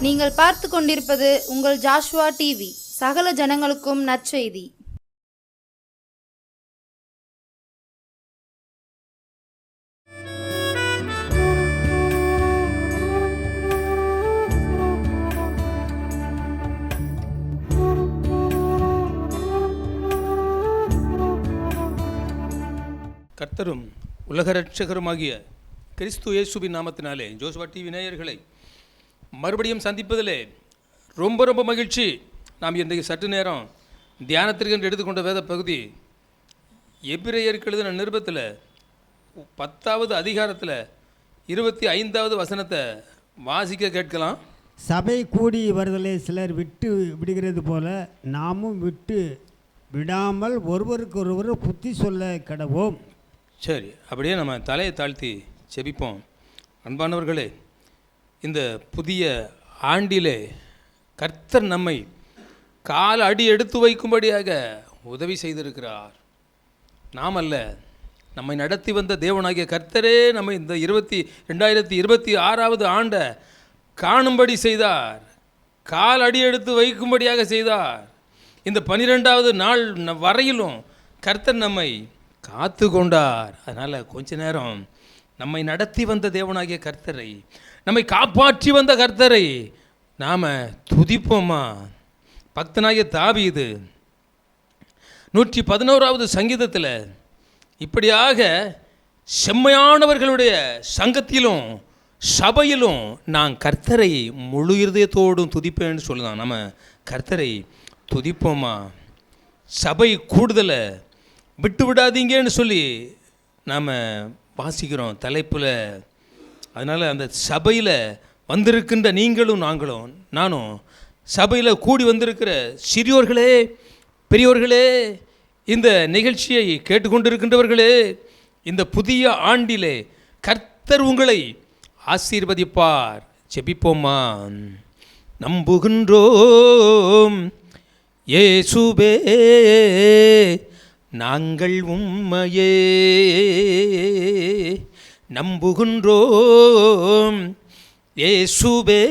நீங்கள் பார்த்து கொண்டிருப்பது உங்கள் ஜாஷுவா டிவி. சகல ஜனங்களுக்கும் நற்செய்தி. கர்த்தரும் உலக இரட்சகருமாகிய கிறிஸ்து இயேசுவின் நாமத்தினாலே ஜோஷுவா டிவி நேயர்களை மறுபடியும் சந்திப்பதிலே ரொம்ப மகிழ்ச்சி. நாம் இன்றைக்கு சற்று நேரம் தியானத்திற்கு என்று எடுத்துக்கொண்ட வேத பகுதி எபிரேயருக்கு எழுதின நிருபத்தில் 10வது அதிகாரத்தில் 25வது வசனத்தை வாசிக்க கேட்கலாம். சபை கூடி வருதலை சிலர் விட்டு விடுகிறது போல நாமும் விட்டு விடாமல் ஒருவருக்கொருவர் புத்தி சொல்ல கடவோம். சரி, அப்படியே நம்ம தலையை தாழ்த்தி செபிப்போம். அன்பானவர்களே, இந்த புதிய ஆண்டிலே கர்த்தர் நம்மை கால் அடி எடுத்து வைக்கும்படியாக உதவி செய்திருக்கிறார். நாம் அல்ல, நம்மை நடத்தி வந்த தேவனாகிய கர்த்தரே நம்மை இந்த 2026வது ஆண்டை காணும்படி செய்தார், கால் அடி எடுத்து வைக்கும்படியாக செய்தார். இந்த 12வது நாள் வரையிலும் கர்த்தர் நம்மை காத்து கொண்டார். அதனால் கொஞ்ச நேரம் நம்மை நடத்தி வந்த தேவனாகிய கர்த்தரை, நம்மை காப்பாற்றி வந்த கர்த்தரை நாம் துதிப்போமா? பக்தனாகிய தாவீது 111வது சங்கீதத்தில் இப்படியாக செம்மையானவர்களுடைய சங்கத்திலும் சபையிலும் நான் கர்த்தரை முழு இருதயத்தோடும் துதிப்பேன்னு சொல்லலாம். நம்ம கர்த்தரை துதிப்போமா? சபை கூடுதலை விட்டு விடாதீங்கன்னு சொல்லி நாம் வாசிக்கிறோம் தலைப்பில். அதனால் அந்த சபையில் வந்திருக்கின்ற நீங்களும் நானும் சபையில் கூடி வந்திருக்கிற சிறியோர்களே, பெரியோர்களே, இந்த நிகழ்ச்சியை கேட்டுக்கொண்டிருக்கின்றவர்களே, இந்த புதிய ஆண்டிலே கர்த்தர் உங்களை ஆசீர்வதிப்பார். ஜெபிப்போமா? நம்புகின்றோம் இயேசுவே நாங்கள் உம்மையே, நம்புகின்றோம் இயேசுவே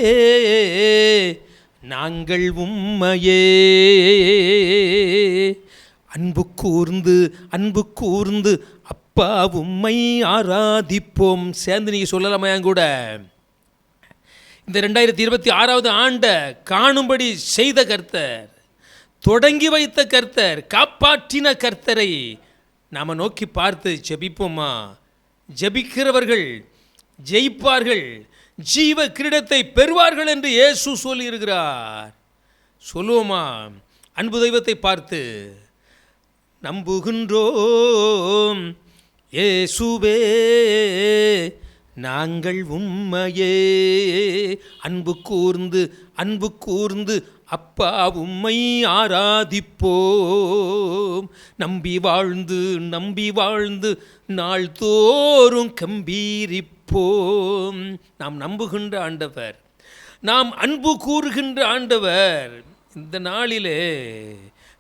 நாங்கள் உம்மையே, அன்பு கூர்ந்து அப்பா உம்மை ஆராதிப்போம். சேர்ந்து நீங்கள் சொல்லலாமா? என் கூட இந்த 2026வது ஆண்டை காணும்படி செய்த கர்த்தர், தொடங்கி வைத்த கர்த்தர், காப்பாற்றின கர்த்தரை நாம் நோக்கி பார்த்து ஜெபிப்போமா? ஜெபிக்கிறவர்கள் ஜெயிப்பார்கள், ஜீவ கிரீடத்தை பெறுவார்கள் என்று இயேசு சொல்லியிருக்கிறார். சொல்லுவோமா? அன்பு தெய்வத்தை பார்த்து நம்புகின்றோம் இயேசுவே நாங்கள் உம்மையே, அன்பு கூர்ந்து அப்பா உம்மை ஆராதிப்போம், நம்பி வாழ்ந்து நாள்தோறும் கம்பீரிப்போம். நாம் நம்புகின்ற ஆண்டவர், நாம் அன்பு கூறுகின்ற ஆண்டவர். இந்த நாளிலே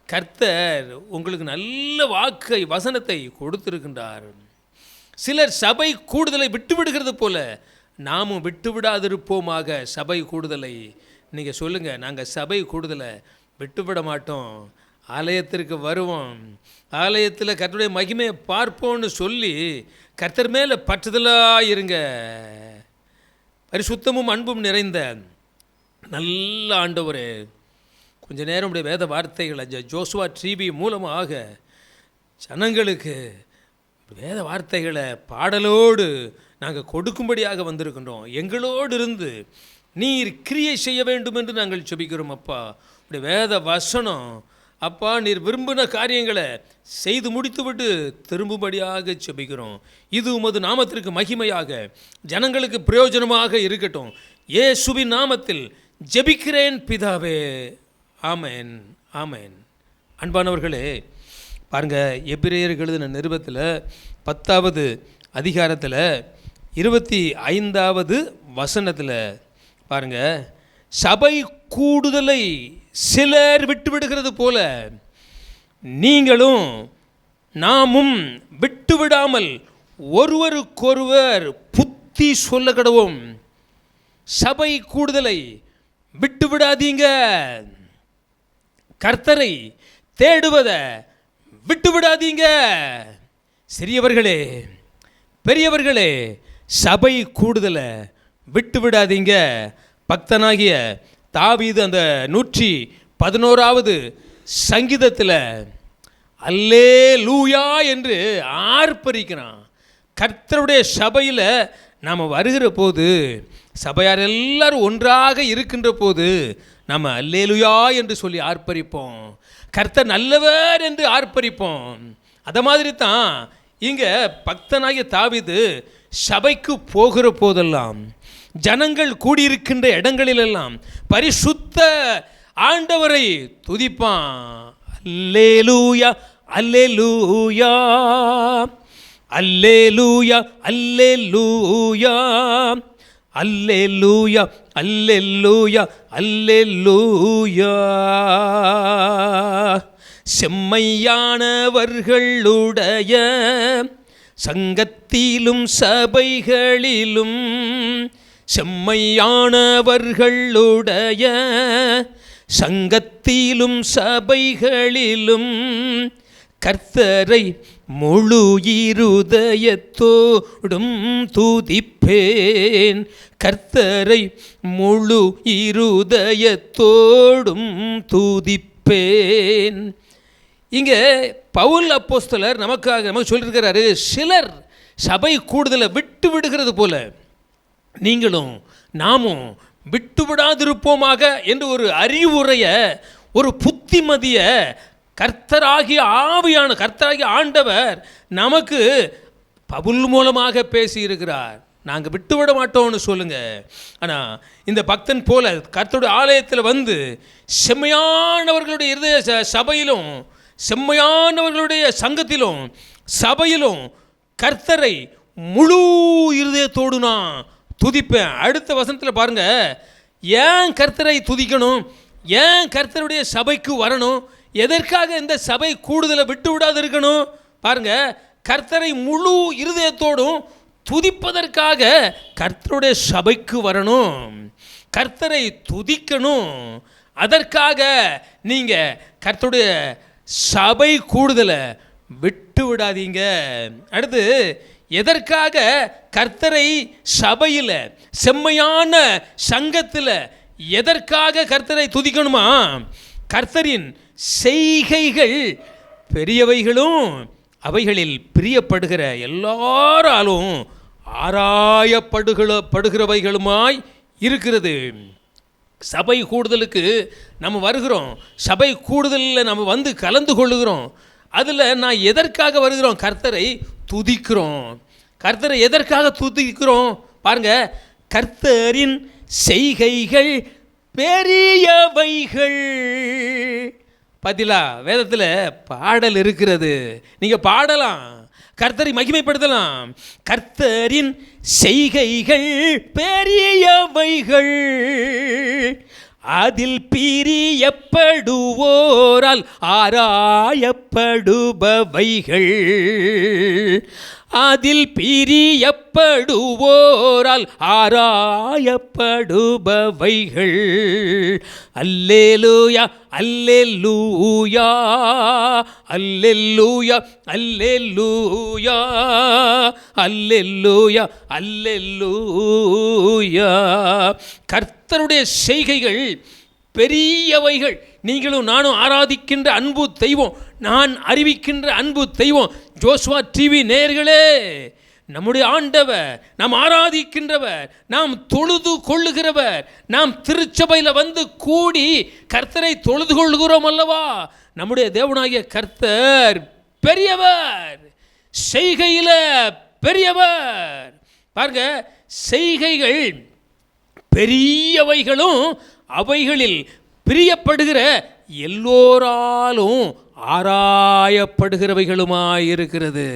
கர்த்தர் உங்களுக்கு நல்ல வாக்கை, வசனத்தை கொடுத்திருக்கின்றார். சிலர் சபை கூடுதலை விட்டு விடுகிறது போல நாமும் விட்டு விடாதிருப்போமாக. சபை கூடுதலை நீங்கள் சொல்லுங்கள், நாங்கள் சபை கூடுதலை விட்டுவிட மாட்டோம், ஆலயத்திற்கு வருவோம், ஆலயத்தில் கர்த்தருடைய மகிமையை பார்ப்போம்னு சொல்லி கர்த்தர் மேலே பற்றுதலாக இருங்க. பரிசுத்தமும் அன்பும் நிறைந்த நல்ல ஆண்டவரே, கொஞ்ச நேரம் உடைய வேத வார்த்தைகளை ஜோஷுவா டிவி மூலமாக ஜனங்களுக்கு வேத வார்த்தைகளை பாடலோடு நாங்கள் கொடுக்கும்படியாக வந்திருக்கின்றோம். எங்களோடு இருந்து நீர் கிரியை செய்ய வேண்டும் என்று நாங்கள் ஜெபிக்கிறோம். அப்பா, உடைய வேத வசனம் அப்பா நீர் விரும்பின காரியங்களை செய்து முடித்துவிட்டு திரும்பும்படியாக ஜெபிக்கிறோம். இது உமது நாமத்திற்கு மகிமையாக ஜனங்களுக்கு பிரயோஜனமாக இருக்கட்டும். இயேசுவின் நாமத்தில் ஜெபிக்கிறேன் பிதாவே, ஆமென், ஆமென். அன்பானவர்களே, பாருங்கள், எபிரேயருக்கு எழுதின நிருபத்தில் 10வது அதிகாரத்தில் 25வது வசனத்தில் பாருங்கள், சபை கூடுதலை சிலர் விட்டு விடுகிறது போல நீங்களும் நாமும் விட்டு விடாமல் ஒருவருக்கொருவர் புத்தி சொல்ல கடவோம். சபை கூடுதலை விட்டு விடாதீங்க. கர்த்தரை தேடுவதை விட்டு விடாதீங்க. சிறியவர்களே, பெரியவர்களே, சபை கூடுதலை விட்டு விடாதீங்க. பக்தனாகிய தாவீது அந்த 111வது சங்கீதத்தில் அல்லேலூயா என்று ஆர்ப்பரிக்கிறான். கர்த்தருடைய சபையில் நாம் வருகிற போது, சபையார் எல்லாரும் ஒன்றாக இருக்கின்ற போது நாம் அல்லேலூயா என்று சொல்லி ஆர்ப்பரிப்போம். கர்த்தர் நல்லவர் என்று ஆர்ப்பரிப்போம். அதை மாதிரி தான் இங்கே பக்தனாகிய தாவீது சபைக்கு போகிற போதெல்லாம், ஜனங்கள் கூடியிருக்கின்ற இடங்களிலெல்லாம் பரிசுத்த ஆண்டவரை துதிப்பான். அல்லேலூயா அல்லேலூயா அல்லேலூயா அல்லேலூயா அல்லேலூயா அல்லேலூயா அல்லேலூயா. செம்மையானவர்களுடைய சங்கத்திலும் சபைகளிலும், செம்மையானவர்களுடைய சங்கத்திலும் சபைகளிலும் கர்த்தரை முழு இருதயத்தோடும் துதிப்பேன். கர்த்தரை முழு இருதயத்தோடும் துதிப்பேன். இங்கே பவுல் அப்போஸ்தலர் நமக்கு சொல்லியிருக்கிறாரு, சிலர் சபை கூடுதலை விட்டு விடுகிறது போல நீங்களும் நாமும் விட்டு விடாதிருப்போமாக என்று ஒரு அறிவுரையை, ஒரு புத்திமதியை கர்த்தராகிய ஆண்டவர் நமக்கு பவுல் மூலமாக பேசியிருக்கிறார். நாங்கள் விட்டு விட மாட்டோம்னு சொல்லுங்கள். ஆனால் இந்த பக்தன் போல கர்த்தருடைய ஆலயத்தில் வந்து செம்மையானவர்களுடைய இருதய சபையிலும், செம்மையானவர்களுடைய சங்கத்திலும் சபையிலும் கர்த்தரை முழு இருதயத்தோடு நான் துதிப்பேன். அடுத்த வசனத்தில் பாருங்கள், ஏன் கர்த்தரை துதிக்கணும், ஏன் கர்த்தருடைய சபைக்கு வரணும், எதற்காக இந்த சபை கூடுதலை விட்டு விடாது இருக்கணும். பாருங்கள், கர்த்தரை முழு இருதயத்தோடும் துதிப்பதற்காக கர்த்தருடைய சபைக்கு வரணும், கர்த்தரை துதிக்கணும். அதற்காக நீங்கள் கர்த்தருடைய சபை கூடுதலை விட்டு விடாதீங்க. அடுத்து, எதற்காக கர்த்தரை சபையில், செம்மையான சங்கத்தில் எதற்காக கர்த்தரை துதிக்கணுமா? கர்த்தரின் செய்கைகள் பெரியவைகளும் அவைகளில் பிரியப்படுகிற எல்லாராலும் ஆராயப்படுகிறவைகளுமாய் இருக்கிறது. சபை கூடுதலுக்கு நம்ம வருகிறோம், சபை கூடுதலில் நம்ம வந்து கலந்து கொள்ளுகிறோம். அதில் நான் எதற்காக வருகிறோம்? கர்த்தரை துதிக்கிறோம். கர்த்தரை எதற்காக துதிக்கிறோம்? பாருங்க, கர்த்தரின் செய்கைகள் பெரியவைகள். பதிலா வேதத்தில் பாடல் இருக்கிறது, நீங்கள் பாடலாம், கர்த்தரை மகிமைப்படுத்தலாம். கர்த்தரின் செய்கைகள் பெரியவைகள், அதில் பிரியப்படுவோரால் ஆராயப்படுபவைகள், அதில் பிரியப்படுவோரால் ஆராயப்படுபவைகள். அல்லேலூயா அல்லேலூயா அல்லேலூயா அல்லேலூயா அல்லேலூயா அல்லேலூயா. கர்த்தருடைய செய்கைகள் பெரியவைகள். நீங்களும் நானும் ஆராதிக்கின்ற அன்பு தெய்வம், நான் அறிவிக்கின்ற அன்பு தெய்வம் ஜோஸ்வா டிவி நேயர்களே, நம்முடைய ஆண்டவர், நாம் ஆராதிக்கின்றவர், நாம் தொழுது கொள்ளுகிறவர், நாம் திருச்சபையில் வந்து கூடி கர்த்தரை தொழுது கொள்ளுகிறோம் அல்லவா? நம்முடைய தேவனாகிய கர்த்தர் பெரியவர், செய்கையில் பெரியவர். பாருங்க, செய்கைகள் பெரியவைகளும் அவைகளில் பிரியப்படுகிற எல்லோராலும் ஆராயப்படுகிறவைகளுமாயிருக்கிறது.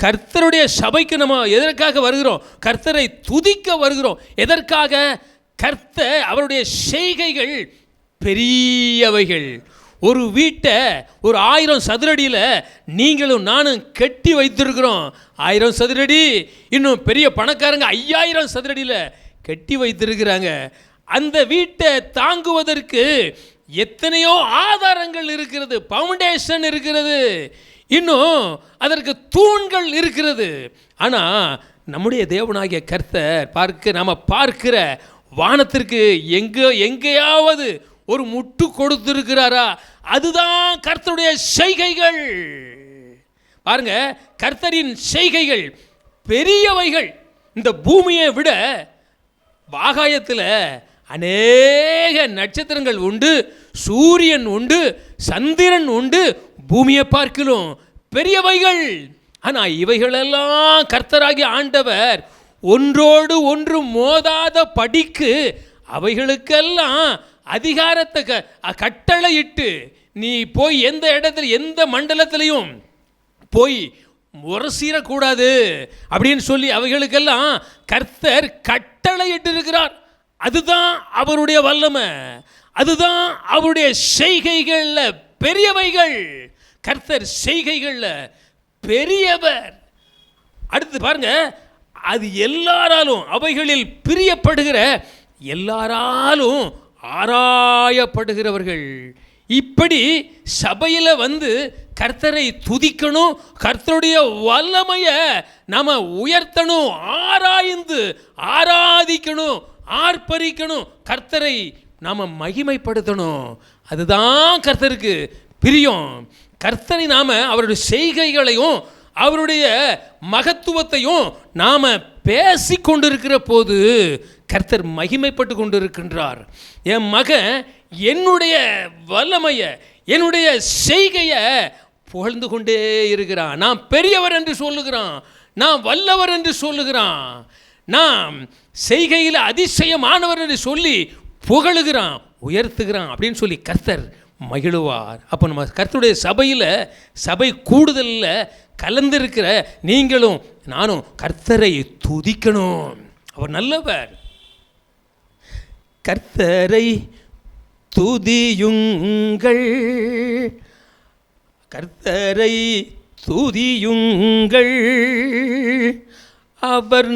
கர்த்தருடைய சபைக்கு நம்ம எதற்காக வருகிறோம்? கர்த்தரை துதிக்க வருகிறோம். எதற்காக? கர்த்தர் அவருடைய செய்கைகள் பெரியவைகள். ஒரு வீட்டை ஒரு 1000 சதுரடியில் நீங்களும் நானும் கட்டி வைத்திருக்கிறோம். 1000 சதுரடி, இன்னும் பெரிய பணக்காரங்க 5000 சதுரடியில் கட்டி வைத்திருக்கிறாங்க. அந்த வீட்டை தாங்குவதற்கு எத்தனையோ ஆதாரங்கள் இருக்கிறது, ஃபவுண்டேஷன் இருக்கிறது, இன்னும் அதற்கு தூண்கள் இருக்கிறது. ஆனால் நம்முடைய தேவனாகிய கர்த்தர் நாம் பார்க்கிற வானத்திற்கு எங்கேயாவது ஒரு முட்டு கொடுத்திருக்கிறாரா? அதுதான் கர்த்தருடைய செய்கைகள். பாருங்க, கர்த்தரின் செய்கைகள் பெரியவைகள். இந்த பூமியை விட ஆகாயத்தில் அநேக நட்சத்திரங்கள் உண்டு, சூரியன் உண்டு, சந்திரன் உண்டு, பூமியை பார்க்கிலும் பெரியவைகள். ஆனால் இவைகளெல்லாம் கர்த்தராகிய ஆண்டவர் ஒன்றோடு ஒன்று மோதாத படிக்கு அவைகளுக்கெல்லாம் அதிகாரத்தை கட்டளையிட்டு, நீ போய் எந்த இடத்துல எந்த மண்டலத்திலையும் போய் முரசீரக்கூடாது அப்படின்னு சொல்லி அவைகளுக்கெல்லாம் கர்த்தர் கட்டளையிட்டு இருக்கிறார். அதுதான் அவருடைய வல்லமை, அதுதான் அவருடைய செய்கைகளில் பெரியவைகள். கர்த்தர் செய்கைகளில் பெரியவர். அடுத்து பாருங்க, அது எல்லாராலும், அவைகளில் பிரியப்படுகிற எல்லாராலும் ஆராயப்படுகிறவர்கள். இப்படி சபையில் வந்து கர்த்தரை துதிக்கணும், கர்த்தருடைய வல்லமையை நாம் உயர்த்தணும், ஆராய்ந்து ஆராதிக்கணும், ஆர்ப்பரிக்கணும், கர்த்தரை நாம் மகிமைப்படுத்தணும். அதுதான் கர்த்தருக்கு பிரியம். கர்த்தரை நாம் அவருடைய செய்கைகளையும் அவருடைய மகத்துவத்தையும் நாம் பேசி கொண்டிருக்கிற போது கர்த்தர் மகிமைப்பட்டு கொண்டிருக்கின்றார். என் மகன் என்னுடைய வல்லமையை, என்னுடைய செய்கையை புகழ்ந்து கொண்டே இருக்கிறான். நான் பெரியவர் என்று சொல்லுகிறான், நான் வல்லவர் என்று சொல்லுகிறான், நான் செய்கையில் அதிசயமானவர் என்று சொல்லி புகழுகிறான், உயர்த்துகிறான் அப்படின்னு சொல்லி கர்த்தர் மகிழுவார். அப்போ நம்ம கர்த்தருடைய சபையில், சபை கூடுதலில் கலந்திருக்கிற நீங்களும் நானும் கர்த்தரை துதிக்கணும். அவர் நல்லவர். கர்த்தரை துதியுங்கள், கர்த்தரை துதியுங்கள், அவர்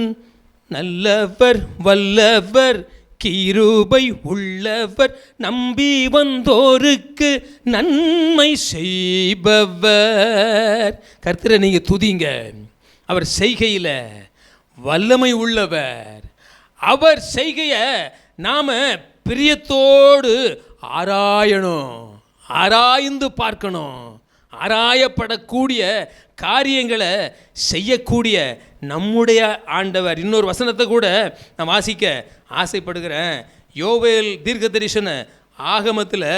நல்லவர், வல்லவர், கிருபை உள்ளவர், நம்பி வந்தோருக்கு நன்மை செய்பவர். கர்த்தரை நீங்கள் துதிங்க. அவர் செய்கையில் வல்லமை உள்ளவர். அவர் செய்கையை நாம் பிரியத்தோடு ஆராயணும், ஆராய்ந்து பார்க்கணும். ஆராயப்படக்கூடிய காரியங்களை செய்யக்கூடிய நம்முடைய ஆண்டவர். இன்னொரு வசனத்தை கூட நான் வாசிக்க ஆசைப்படுகிறேன். யோவேல் தீர்க்கதரிசன ஆகமத்தில்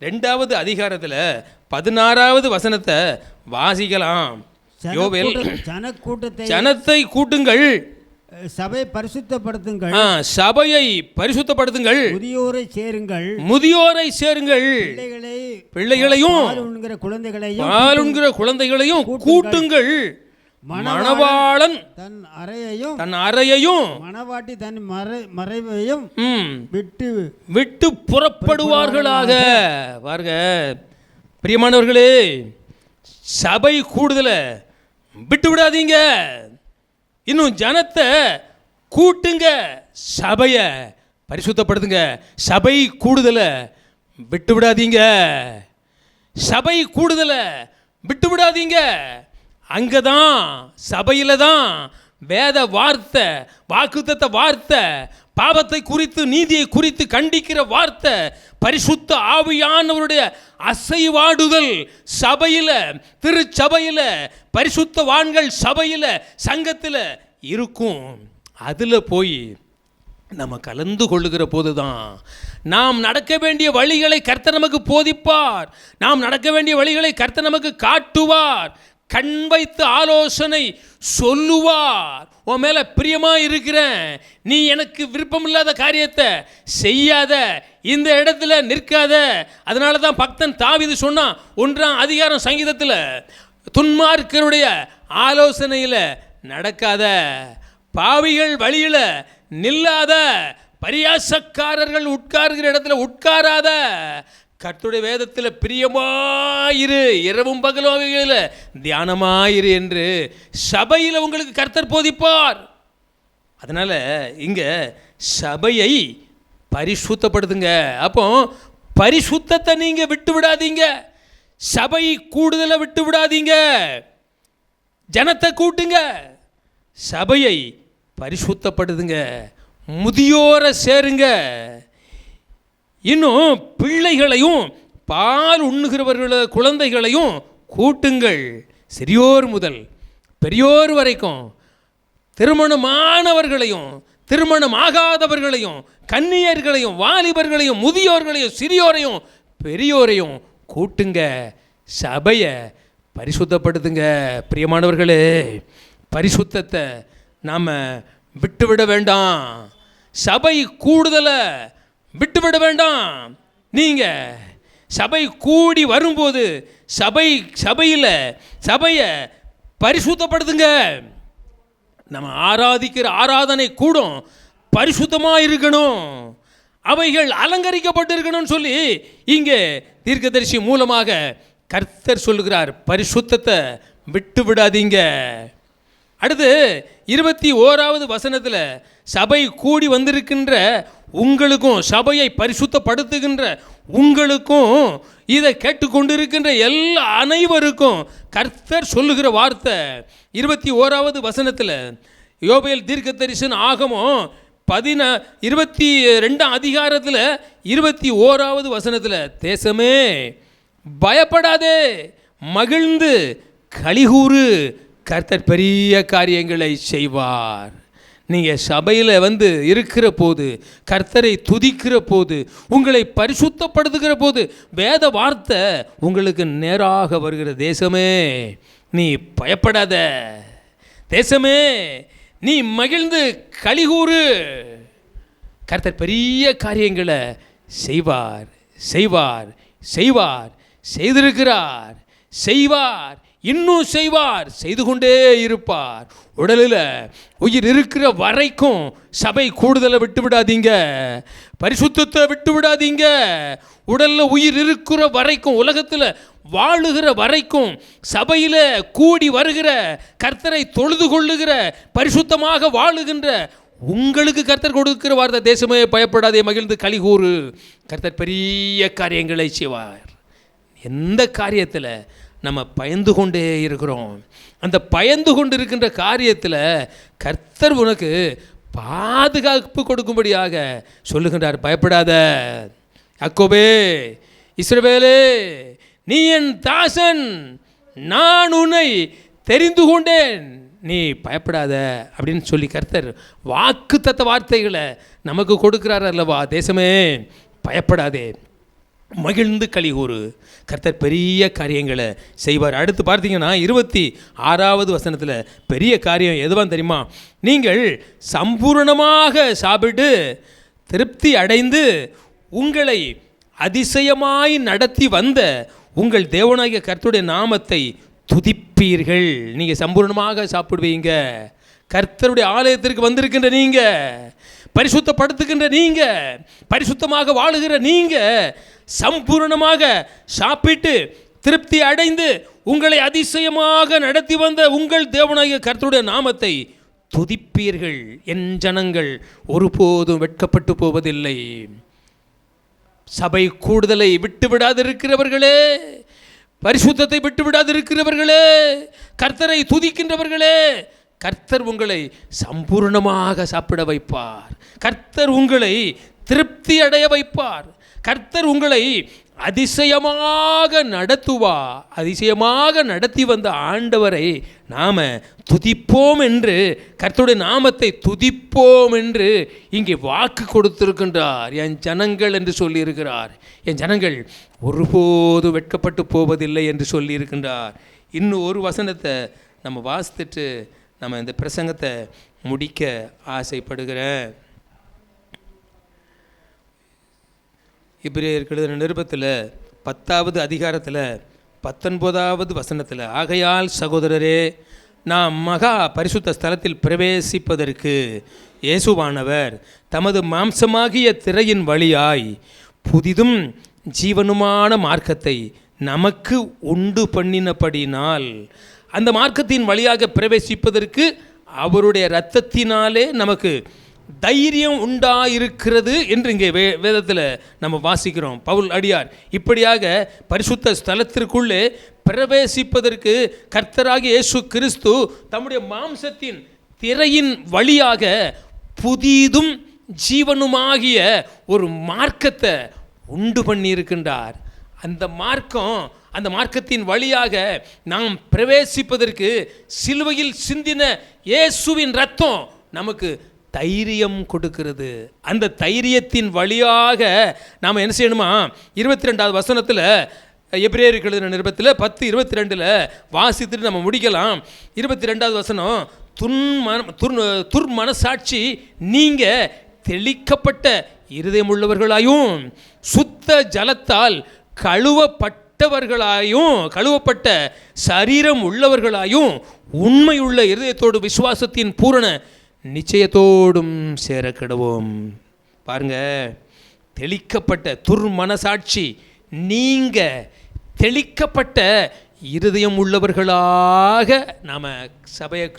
2வது அதிகாரத்தில் 16வது வசனத்தை வாசிக்கலாம். யோவேல், ஜனத்தை கூட்டுங்கள், சபை பரிசுத்தப்படுத்துங்கள், சபையை பரிசுத்தப்படுத்துங்கள், முதியோரை சேருங்கள், முதியோரை சேருங்கள், பிள்ளைகளையும் குழந்தைகளையும் கூட்டுங்கள், மணவாளன் தன் அறையையும் மணவாட்டி தன் மறைவையும் விட்டு புறப்படுவார்களாக. பாருங்க பிரியமானவர்களே, சபை கூடுதல விட்டு விடாதீங்க. இன்னும் ஜனத்தை கூட்டுங்க, சபையை பரிசுத்தப்படுத்துங்க. சபை கூடுதல விட்டு விடாதீங்க, சபை கூடுதல விட்டு விடாதீங்க. அங்கே தான், சபையில் தான் வேத வார்த்தை, வாக்குத்தத்த வார்த்தை, பாவத்தை குறித்து நீதியை குறித்து கண்டிக்கிற வார்த்தை, பரிசுத்த ஆவியானவருடைய அசைவாடுதல் சபையில், திருச்சபையில், பரிசுத்தவான்கள் சபையில், சங்கத்தில் இருக்கும். அதில் போய் நம்ம கலந்து கொள்ளுகிற போது தான் நாம் நடக்க வேண்டிய வழிகளை கர்த்தர் நமக்கு போதிப்பார், நாம் நடக்க வேண்டிய வழிகளை கர்த்தர் நமக்கு காட்டுவார், கண் வைத்து ஆலோசனை சொல்லுவார். உன் மேலே பிரியமாக இருக்கிறேன், நீ எனக்கு விருப்பமில்லாத காரியத்தை செய்யாத, இந்த இடத்துல நிற்காத. அதனால தான் பக்தன் தாவீது சொன்னான் 1ஆம் அதிகாரம் சங்கீதத்தில், துன்மார்க்கருடைய ஆலோசனையில் நடக்காத, பாவிகள் வழியில் நில்லாத, பரியாசக்காரர்கள் உட்கார்கிற இடத்துல உட்காராத, கர்த்தருடைய வேதத்தில் பிரியமாயிரு, இரவும் பகலும் தியானமாயிரு என்று சபையில் உங்களுக்கு கர்த்தர் போதிப்பார். அதனால் இங்கே சபையை பரிசுத்தப்படுத்துங்க. அப்போ பரிசுத்தத்தை நீங்கள் விட்டு விடாதீங்க. சபை கூடுதலை விட்டு விடாதீங்க. ஜனத்தை கூட்டுங்க, சபையை பரிசுத்தப்படுத்துங்க, முதியோரை சேருங்க. இன்னும் பிள்ளைகளையும் பால் உண்ணுகிறவர்கள குழந்தைகளையும் கூட்டுங்கள். சிறியோர் முதல் பெரியோர் வரைக்கும், திருமணமானவர்களையும் திருமணமாகாதவர்களையும் கன்னியர்களையும் வாலிபர்களையும் முதியோர்களையும் சிறியோரையும் பெரியோரையும் கூட்டுங்க, சபையை பரிசுத்தப்படுத்துங்க. பிரியமானவர்களே, பரிசுத்தத்தை நாம் விட்டுவிட வேண்டாம். சபை கூடுதலை விட்டுவிட வேண்டாம். நீங்கள் சபை கூடி வரும்போது சபையை பரிசுத்தப்படுத்துங்க. நம்ம ஆராதிக்கிற ஆராதனை கூடும் பரிசுத்தமாக இருக்கணும், அவைகள் அலங்கரிக்கப்பட்டிருக்கணும்னு சொல்லி இங்கே தீர்க்கதரிசி மூலமாக கர்த்தர் சொல்லுகிறார். பரிசுத்தத்தை விட்டு விடாதீங்க. அடுத்து 21வது வசனத்தில் சபை கூடி வந்திருக்கின்ற உங்களுக்கும், சபையை பரிசுத்தப்படுத்துகின்ற உங்களுக்கும், இதை கேட்டுக்கொண்டிருக்கின்ற எல்லா அனைவருக்கும் கர்த்தர் சொல்லுகிற வார்த்தை 21வது வசனத்தில் யோபேல் தீர்க்கதரிசன ஆகமம் 22ஆம் அதிகாரத்தில் 21வது வசனத்தில், தேசமே பயப்படாதே, மகிழ்ந்து களிகூறு, கர்த்தர் பெரிய காரியங்களை செய்வார். நீங்கள் சபையில் இருக்கிற போது, கர்த்தரை துதிக்கிற போது, உங்களை பரிசுத்தப்படுத்துகிற போது வேத வார்த்தை உங்களுக்கு நேராக வருகிற. தேசமே நீ பயப்படாத, தேசமே நீ மகிழ்ந்து களிகூறு, கர்த்தர் பெரிய காரியங்களை செய்வார் செய்வார் செய்வார் செய்திருக்கிறார், செய்வார், இன்னும் செய்வார், செய்து கொண்டே இருப்பார். உடலில் உயிர் இருக்கிற வரைக்கும் சபை கூடுதலை விட்டு விடாதீங்க, பரிசுத்தத்தை விட்டு விடாதீங்க. உடலில் உயிர் இருக்கிற வரைக்கும், உலகத்தில் வாழுகிற வரைக்கும், சபையில் கூடி வருகிற, கர்த்தரை தொழுது கொள்ளுகிற, பரிசுத்தமாக வாழுகின்ற உங்களுக்கு கர்த்தர் கொடுக்கிற வார்த்தை, தேசமே பயப்படாதே, மகிழ்ந்து களிகூறு, கர்த்தர் பெரிய காரியங்களை செய்வார். எந்த காரியத்தில் நம்ம பயந்து கொண்டே இருக்கிறோம், அந்த பயந்து கொண்டு இருக்கின்ற காரியத்தில் கர்த்தர் உனக்கு பாதுகாப்பு கொடுக்கும்படியாக சொல்லுகின்றார். பயப்படாத யாக்கோபே, இஸ்ரவேலே, நீ என் தாசன், நான் உன்னை தெரிந்து கொண்டேன், நீ பயப்படாத அப்படின்னு சொல்லி கர்த்தர் வாக்குத்தத்த வார்த்தைகளை நமக்கு கொடுக்கிறார் அல்லவா. தேசமே பயப்படாதே, மகிழ்ந்து களிகூறு, கர்த்தர் பெரிய காரியங்களை செய்வார். அடுத்து பார்த்தீங்கன்னா 26வது வசனத்தில் பெரிய காரியம் எதுவான்னு தெரியுமா? நீங்கள் சம்பூர்ணமாக சாப்பிட்டு திருப்தி அடைந்து உங்களை அதிசயமாய் நடத்தி வந்த உங்கள் தேவனாகிய கர்த்தருடைய நாமத்தை துதிப்பீர்கள். நீங்கள் சம்பூர்ணமாக சாப்பிடுவீங்க. கர்த்தருடைய ஆலயத்திற்கு வந்திருக்கின்ற நீங்கள், பரிசுத்தப்படுத்துகின்ற நீங்கள், பரிசுத்தமாக வாழுகிற நீங்கள் சம்பூர்ணமாக சாப்பிட்டு திருப்தி அடைந்து உங்களை அதிசயமாக நடத்தி வந்த உங்கள் தேவனாகிய கர்த்தருடைய நாமத்தை துதிப்பீர்கள். என் ஜனங்கள் ஒருபோதும் வெட்கப்பட்டு போவதில்லை. சபை கூடுதலை விட்டு விடாதிருக்கிறவர்களே, பரிசுத்தத்தை விட்டு விடாதிருக்கிறவர்களே, கர்த்தரை துதிக்கின்றவர்களே, கர்த்தர் உங்களை சம்பூர்ணமாக சாப்பிட வைப்பார். கர்த்தர் உங்களை திருப்தி அடைய வைப்பார். கர்த்தர் உங்களை அதிசயமாக நடத்துவார். அதிசயமாக நடத்தி வந்த ஆண்டவரை நாம் துதிப்போம் என்று, கர்த்தருடைய நாமத்தை துதிப்போம் என்று இங்கே வாக்கு கொடுத்திருக்கின்றார். என் ஜனங்கள் என்று சொல்லியிருக்கிறார். என் ஜனங்கள் ஒருபோதும் வெட்கப்பட்டு போவதில்லை என்று சொல்லியிருக்கின்றார். இன்னும் ஒரு வசனத்தை நம்ம வாசித்துட்டு நம்ம இந்த பிரசங்கத்தை முடிக்க ஆசைப்படுகிறேன். எபிரேயருக்கு எழுதின நிருபத்தில் 10வது அதிகாரத்தில் 19வது வசனத்தில், ஆகையால் சகோதரரே, நாம் மகா பரிசுத்த ஸ்தலத்தில் பிரவேசிப்பதற்கு இயேசுவானவர் தமது மாம்சமாகிய திரையின் வழியாய் புதிதும் ஜீவனுமான மார்க்கத்தை நமக்கு உண்டு பண்ணினபடினால், அந்த மார்க்கத்தின் வழியாக பிரவேசிப்பதற்கு அவருடைய இரத்தத்தினாலே நமக்கு தைரியம் உண்டாயிருக்கிறது என்று இங்கே வேதத்தில் நம்ம வாசிக்கிறோம். பவுல் அடியார் இப்படியாக பரிசுத்த ஸ்தலத்திற்குள்ளே பிரவேசிப்பதற்கு கர்த்தராகிய இயேசு கிறிஸ்து தம்முடைய மாம்சத்தின் திரையின் வழியாக புதிதும் ஜீவனுமாகிய ஒரு மார்க்கத்தை உண்டு பண்ணியிருக்கின்றார். அந்த மார்க்கத்தின் வழியாக நாம் பிரவேசிப்பதற்கு சிலுவையில் சிந்தின இயேசுவின் ரத்தம் நமக்கு தைரியம் கொடுக்கிறது. அந்த தைரியத்தின் வழியாக நாம் என்ன செய்யணுமா? 22வது வசனத்தில், எபிரேயருக்கு எழுதின நிருபத்தில் 10:22 வாசித்துட்டு நம்ம முடிக்கலாம். 22வது வசனம், துர்மனசாட்சி நீங்க தெளிக்கப்பட்ட இருதயமுள்ளவர்களாயும் சுத்த ஜலத்தால் கழுவப்பட்ட சரீரம் உள்ளவர்களாயும் உண்மையுள்ள இருதயத்தோடு விசுவாசத்தின் பூரண நிச்சயத்தோடும் சேரக்கிடுவோம். பாருங்க, தெளிக்கப்பட்ட துர்மனசாட்சி நீங்க தெளிக்கப்பட்ட இருதயம் உள்ளவர்களாக நாம்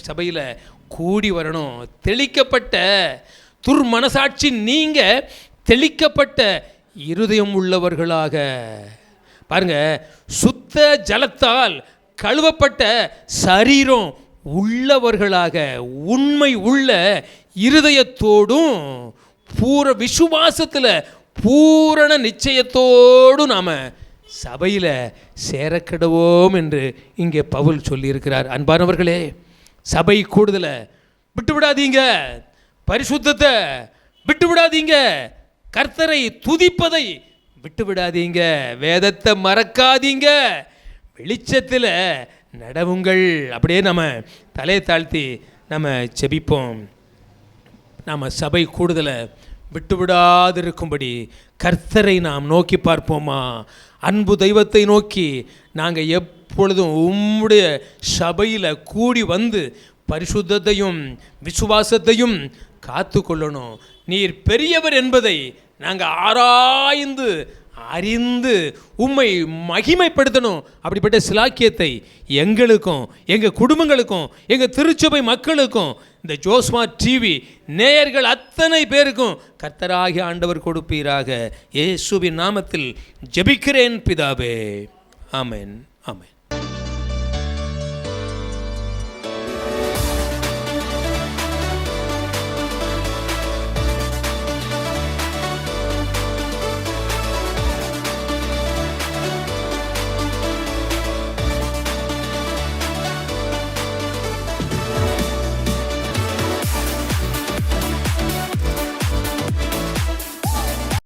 சபையில் கூடி வரணும். தெளிக்கப்பட்ட துர்மனசாட்சி நீங்க தெளிக்கப்பட்ட இருதயம் உள்ளவர்களாக. பாருங்க, சுத்த ஜலத்தால் கழுவப்பட்ட சரீரம் உள்ளவர்களாக, உண்மை உள்ள இருதயத்தோடும் விசுவாசத்தில் பூரண நிச்சயத்தோடும் நாம் சபையில் சேரக்கிடுவோம் என்று இங்கே பவுல் சொல்லியிருக்கிறார். அன்பானவர்களே, சபை கூடுதலை விட்டுவிடாதீங்க, பரிசுத்தத்தை விட்டுவிடாதீங்க, கர்த்தரை துதிப்பதை விட்டுவிடாதீங்க, வேதத்தை மறக்காதீங்க, வெளிச்சத்தில் நடவுங்கள். அப்படியே நம்ம தலையை தாழ்த்தி நம்ம செபிப்போம். நாம் சபை கூடுதலை விட்டுவிடாதிருக்கும்படி கர்த்தரை நாம் நோக்கி பார்ப்போமா? அன்பு தெய்வத்தை நோக்கி நாங்கள் எப்பொழுதும் உம்முடைய சபையில் கூடி வந்து பரிசுத்தத்தையும் விசுவாசத்தையும் காத்து கொள்ளணும். நீர் பெரியவர் என்பதை நாங்கள் ஆராய்ந்து அறிந்து உம்மை மகிமைப்படுத்தணும். அப்படிப்பட்ட சிலாக்கியத்தை எங்களுக்கும் எங்கள் குடும்பங்களுக்கும் எங்கள் திருச்சபை மக்களுக்கும் இந்த ஜோஸ்மா டிவி நேயர்கள் அத்தனை பேருக்கும் கர்த்தராகிய ஆண்டவர் கொடுப்பீராக. இயேசுவின் நாமத்தில் ஜெபிக்கிறேன் பிதாவே. ஆமென், ஆமென்.